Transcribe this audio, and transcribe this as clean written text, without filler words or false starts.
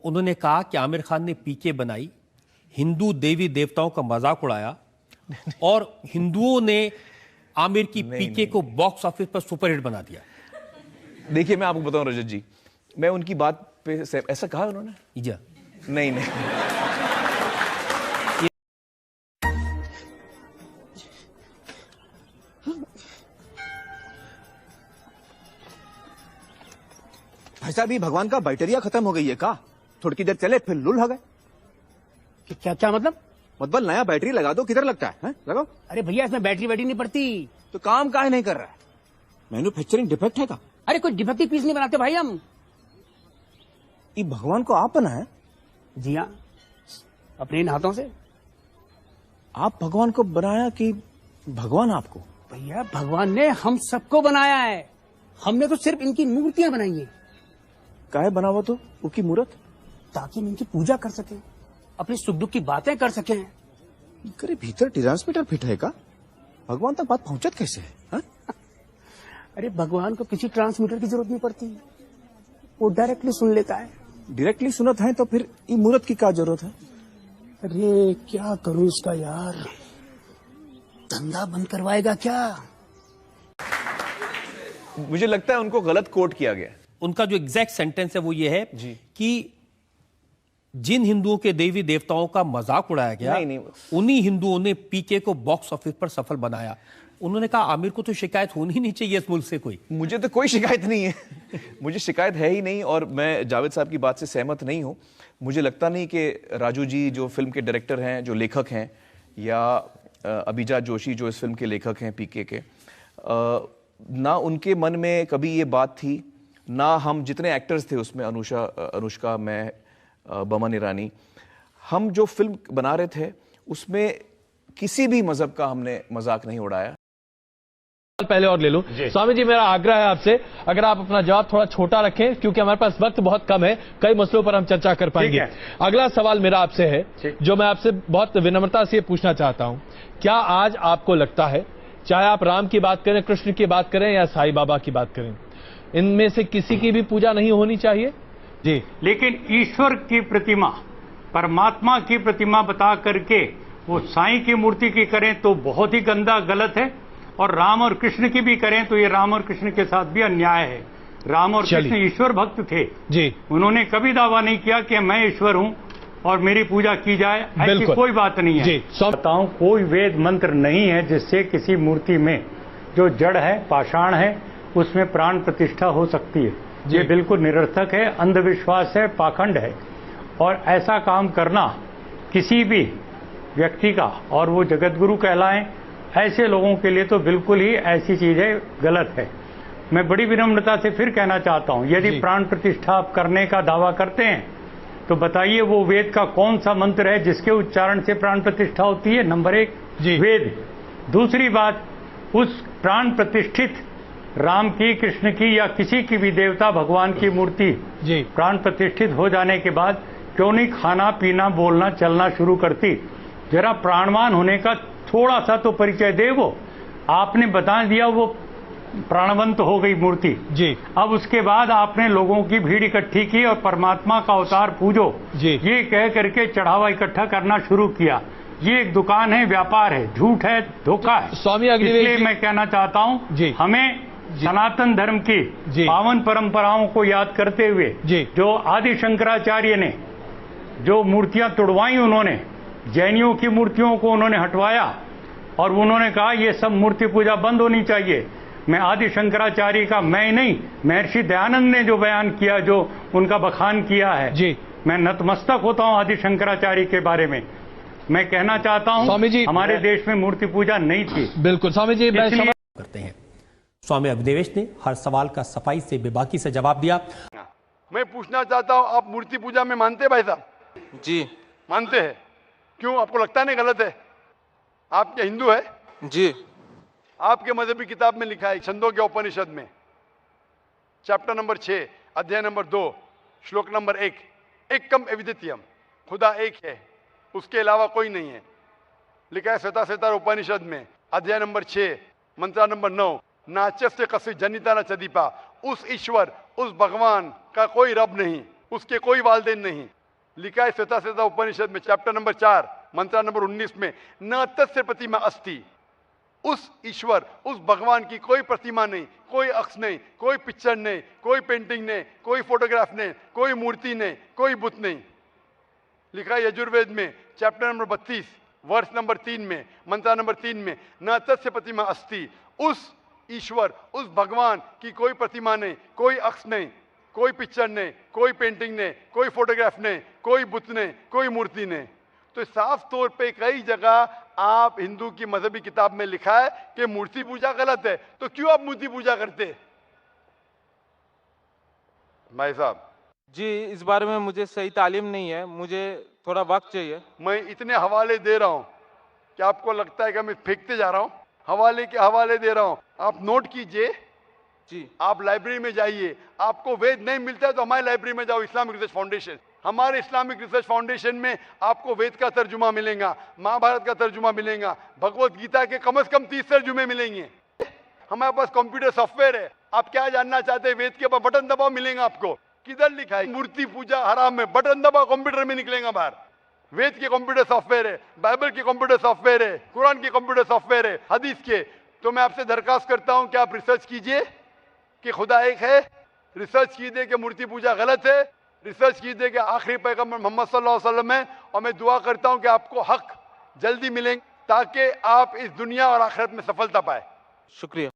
उन्होंने कहा कि आमिर खान ने पीके बनाई, हिंदू देवी देवताओं का मजाक उड़ाया और हिंदुओं ने आमिर की पीके को बॉक्स ऑफिस पर सुपरहिट बना दिया। देखिए मैं आपको बताऊं रजत जी, मैं उनकी बात पे ऐसा कहा उन्होंने? जी नहीं नहीं। भाई साहब, ये भगवान का बैटरिया खत्म हो गई है का? थोड़ी देर चले फिर लुल हो गए। क्या क्या मतलब नया बैटरी लगा दो, किधर लगता है? लगाओ। अरे भैया, इसमें बैटरी नहीं पड़ती। तो काम काहे नहीं कर रहा है? मैन्युफैक्चरिंग डिफेक्ट है का? अरे कोई डिफेक्टिव पीस नहीं बनाते भाई हम। ये भगवान को आप बनाए? जी हाँ, अपने इन हाथों से। आप भगवान को बनाया कि भगवान आपको? भैया, भगवान ने हम सबको बनाया है, हमने तो सिर्फ इनकी मूर्तियां बनाई हैं। काहे बनावा तो उसकी मूर्त? ताकि हम इनकी पूजा कर सकें, अपने सुख दुख की बातें कर सकें। करे भीतर ट्रांसमीटर फिट है का? भगवान तक बात पहुंचत कैसे है हा? अरे भगवान को किसी ट्रांसमीटर की जरूरत नहीं पड़ती, वो डायरेक्टली सुन लेता है। डायरेक्टली सुनत है तो फिर ये मूर्त की क्या जरूरत है? अरे क्या करूं इसका यार, धंधा बंद करवाएगा क्या? मुझे लगता है उनको गलत कोट किया गया। उनका जो एग्जैक्ट सेंटेंस है वो ये है जी। कि जिन हिंदुओं के देवी देवताओं का मजाक उड़ाया गया, नहीं। उन्हीं हिंदुओं ने पीके को बॉक्स ऑफिस पर सफल बनाया। उन्होंने कहा आमिर को तो शिकायत होनी ही नहीं चाहिए इस मुल्क से कोई। मुझे तो कोई शिकायत नहीं है। मुझे शिकायत है ही नहीं, और मैं जावेद साहब की बात से सहमत नहीं हूं। मुझे लगता नहीं कि राजू जी जो फिल्म के डायरेक्टर हैं, जो लेखक हैं, या अभिजात जोशी जो इस फिल्म के लेखक हैं पीके के, ना उनके मन में कभी ये बात थी, ना हम जितने एक्टर्स थे उसमें, अनुष्का, मैं, बमन ईरानी, हम जो फिल्म बना रहे थे उसमें किसी भी मजहब का हमने मजाक नहीं उड़ाया। पहले और ले लूं। स्वामी जी, मेरा आग्रह है आपसे, अगर आप अपना जवाब थोड़ा छोटा रखें, क्योंकि हमारे पास वक्त बहुत कम है, कई मसलों पर हम चर्चा कर पाएंगे। अगला सवाल मेरा आपसे है, जो मैं आपसे बहुत विनम्रता से पूछना चाहता हूं। क्या आज आपको लगता है, चाहे आप राम की बात करें, कृष्ण की बात करें या साईं बाबा की बात करें, इनमें से किसी की भी पूजा नहीं होनी चाहिए? जी। लेकिन ईश्वर की प्रतिमा, परमात्मा की प्रतिमा बता करके वो साईं की मूर्ति की करें तो बहुत ही गंदा, गलत है। और राम और कृष्ण की भी करें तो ये राम और कृष्ण के साथ भी अन्याय है। राम और कृष्ण ईश्वर भक्त थे जी। उन्होंने कभी दावा नहीं किया कि मैं ईश्वर हूं और मेरी पूजा की जाए, ऐसी कोई बात नहीं है। बताऊं, कोई वेद मंत्र नहीं है जिससे किसी मूर्ति में जो जड़ है, पाषाण है, उसमें प्राण प्रतिष्ठा हो सकती है। ये बिल्कुल निरर्थक है, अंधविश्वास है, पाखंड है। और ऐसा काम करना किसी भी व्यक्ति का, और वो जगतगुरु कहलाएं, ऐसे लोगों के लिए तो बिल्कुल ही ऐसी चीजें गलत है। मैं बड़ी विनम्रता से फिर कहना चाहता हूं, यदि प्राण प्रतिष्ठा आप करने का दावा करते हैं तो बताइए वो वेद का कौन सा मंत्र है जिसके उच्चारण से प्राण प्रतिष्ठा होती है? नंबर 1 वेद। दूसरी बात, उस प्राण प्रतिष्ठित राम की, कृष्ण की या किसी की भी देवता भगवान की मूर्ति प्राण प्रतिष्ठित हो जाने के बाद क्यों नहीं खाना पीना, बोलना चलना शुरू करती? जरा प्राणवान होने का थोड़ा सा तो परिचय दे। वो आपने बता दिया वो प्राणवंत हो गई मूर्ति जी। अब उसके बाद आपने लोगों की भीड़ इकट्ठी की और परमात्मा का अवतार पूजो जी, ये कह करके चढ़ावा इकट्ठा करना शुरू किया। ये एक दुकान है, व्यापार है, झूठ है, धोखा है। स्वामी इसलिए मैं कहना चाहता हूँ, हमें सनातन धर्म की पावन परंपराओं को याद करते हुए जो आदि शंकराचार्य ने जो मूर्तियां तुड़वाई, उन्होंने जैनियों की मूर्तियों को उन्होंने हटवाया और उन्होंने कहा ये सब मूर्ति पूजा बंद होनी चाहिए। मैं आदि शंकराचार्य का, मैं नहीं, महर्षि दयानंद ने जो बयान किया, जो उनका बखान किया है जी, मैं नतमस्तक होता हूं आदि शंकराचार्य के बारे में। मैं कहना चाहता हूं, स्वामी जी, हमारे देश में मूर्ति पूजा नहीं थी। बिल्कुल स्वामी जी, करते हैं। स्वामी अभिदेवेश ने हर सवाल का सफाई से बेबाकी से जवाब दिया। मैं पूछना चाहता हूं, आप मूर्ति पूजा में मानते हैं भाई साहब? जी मानते हैं। क्यों, आपको लगता नहीं गलत है? आप क्या हिंदू है? जी। आपके मजहबी किताब में लिखा है, छंदों के उपनिषद में, चैप्टर नंबर 6, अध्याय नंबर 2, श्लोक नंबर 1, एकम अद्वितीयम, खुदा एक है, उसके अलावा कोई नहीं है। लिखा है श्वेता उपनिषद में, अध्याय नंबर 6, मंत्र नंबर 9, नाच्य से कसी जनिता न चदीपा, उस ईश्वर, उस भगवान का कोई रब नहीं। उसके कोई वालदेन नहीं। लिखा है श्वेता उपनिषद में चैप्टर नंबर 4 मंत्र नंबर 19 में, न तस्य प्रतिमा अस्ति। उस ईश्वर, उस भगवान की कोई प्रतिमा नहीं, कोई अक्ष नहीं, कोई पिक्चर नहीं, कोई पेंटिंग नहीं, कोई फोटोग्राफ नहीं, कोई मूर्ति नहीं, कोई बुत नहीं। लिखा है यजुर्वेद में चैप्टर नंबर 32 वर्ष नंबर 3 में मंत्र नंबर 3 में, न तस्य प्रतिमा अस्ति। उस ईश्वर, उस भगवान की कोई प्रतिमा नहीं, कोई अक्ष नहीं, कोई पिक्चर नहीं, कोई पेंटिंग नहीं, कोई फोटोग्राफ नहीं, कोई बुत नहीं, कोई मूर्ति नहीं। तो साफ तौर पे कई जगह आप हिंदू की मजहबी किताब में लिखा है कि मूर्ति पूजा गलत है, तो क्यों आप मूर्ति पूजा करते? भाई साहब जी, इस बारे में मुझे सही तालीम नहीं है, मुझे थोड़ा वक्त चाहिए। मैं इतने हवाले दे रहा हूं कि आपको लगता है कि मैं फेंकते जा रहा हूं। हवाले के हवाले दे रहा हूं, आप नोट कीजिए जी। आप लाइब्रेरी में जाइए, आपको वेद नहीं मिलता है तो हमारी लाइब्रेरी में जाओ, इस्लामिक रिसर्च फाउंडेशन। हमारे इस्लामिक रिसर्च फाउंडेशन में आपको वेद का तर्जुमा मिलेगा, महाभारत का तर्जुमा मिलेगा, भगवत गीता के कम से कम 30 तर्जुमे मिलेंगे। हमारे पास कंप्यूटर सॉफ्टवेयर है। आप क्या जानना चाहते हैं? वेद के ऊपर बटन दबाओ, मिलेगा आपको। किधर लिखा है मूर्ति पूजा हराम है? बटन दबाओ, कंप्यूटर में निकलेगा बाहर। वेद के कंप्यूटर सॉफ्टवेयर है, बाइबल के कंप्यूटर सॉफ्टवेयर है, कुरान के कंप्यूटर सॉफ्टवेयर है, हदीस के। तो मैं आपसे दरखास्त करता हूं कि आप रिसर्च कीजिए कि खुदा एक है, रिसर्च कीजिए कि मूर्ति पूजा गलत है, रिसर्च कीजिए कि आखिरी पैगंबर मोहम्मद सल्लल्लाहु अलैहि वसल्लम है। और मैं दुआ करता हूं कि आपको हक जल्दी मिलेंगे ताकि आप इस दुनिया और आखिरत में सफलता पाए। शुक्रिया।